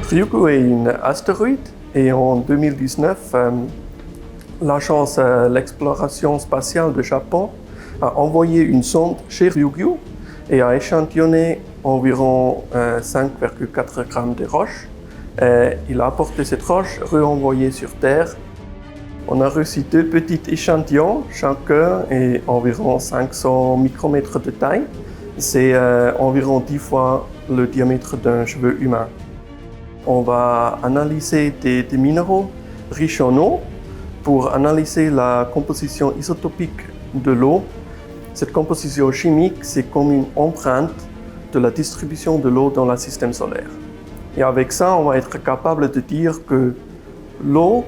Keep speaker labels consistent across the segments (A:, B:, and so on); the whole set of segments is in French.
A: Ryugu est une astéroïde et en 2019, l'agence l'exploration spatiale de Japon a envoyé une sonde chez Ryugu et a échantillonné environ 5,4 grammes de roches. Il a apporté cette roche renvoyée sur Terre. On a reçu 2 petits échantillons, chacun est environ 500 micromètres de taille. C'est environ 10 fois le diamètre d'un cheveu humain. On va analyser des minéraux riches en eau pour analyser la composition isotopique de l'eau. Cette composition chimique, c'est comme une empreinte de la distribution de l'eau dans le système solaire. Et avec ça, on va être capable de dire que l'eau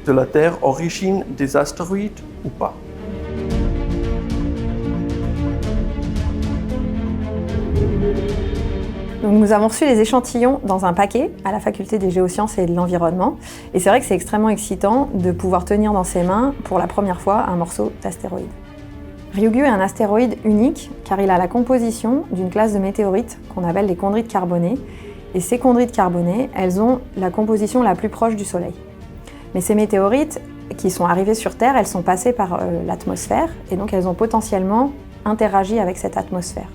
A: de la Terre origine des astéroïdes ou pas.
B: Donc nous avons reçu les échantillons dans un paquet à la faculté des géosciences et de l'environnement. Et c'est vrai que c'est extrêmement excitant de pouvoir tenir dans ses mains pour la première fois un morceau d'astéroïde. Ryugu est un astéroïde unique car il a la composition d'une classe de météorites qu'on appelle les chondrites carbonées. Et ces chondrites carbonées, elles ont la composition la plus proche du Soleil. Mais ces météorites qui sont arrivées sur Terre, elles sont passées par l'atmosphère et donc elles ont potentiellement interagi avec cette atmosphère.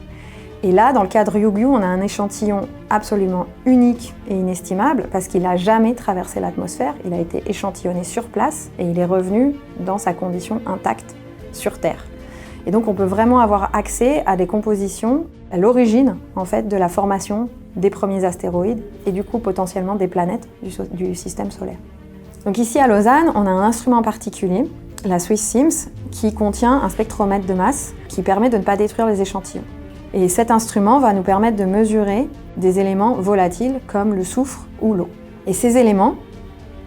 B: Et là, dans le cas de Ryugu, on a un échantillon absolument unique et inestimable parce qu'il n'a jamais traversé l'atmosphère, il a été échantillonné sur place et il est revenu dans sa condition intacte sur Terre. Et donc on peut vraiment avoir accès à des compositions, à l'origine en fait de la formation des premiers astéroïdes et du coup potentiellement des planètes du système solaire. Donc ici à Lausanne, on a un instrument particulier, la Swiss SIMS, qui contient un spectromètre de masse qui permet de ne pas détruire les échantillons. Et cet instrument va nous permettre de mesurer des éléments volatiles comme le soufre ou l'eau. Et ces éléments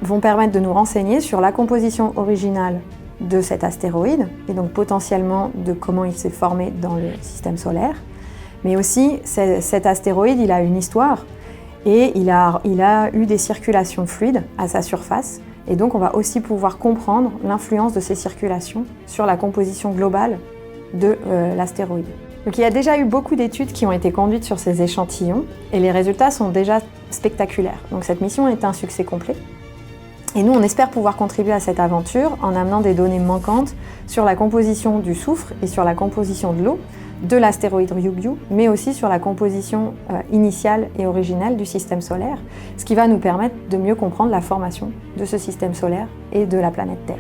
B: vont permettre de nous renseigner sur la composition originale de cet astéroïde et donc potentiellement de comment il s'est formé dans le système solaire. Mais aussi, cet astéroïde, il a une histoire et il a eu des circulations fluides à sa surface. Et donc, on va aussi pouvoir comprendre l'influence de ces circulations sur la composition globale de l'astéroïde. Donc, il y a déjà eu beaucoup d'études qui ont été conduites sur ces échantillons et les résultats sont déjà spectaculaires. Donc, cette mission est un succès complet. Et nous, on espère pouvoir contribuer à cette aventure en amenant des données manquantes sur la composition du soufre et sur la composition de l'eau de l'astéroïde Ryugu, mais aussi sur la composition initiale et originelle du système solaire, ce qui va nous permettre de mieux comprendre la formation de ce système solaire et de la planète Terre.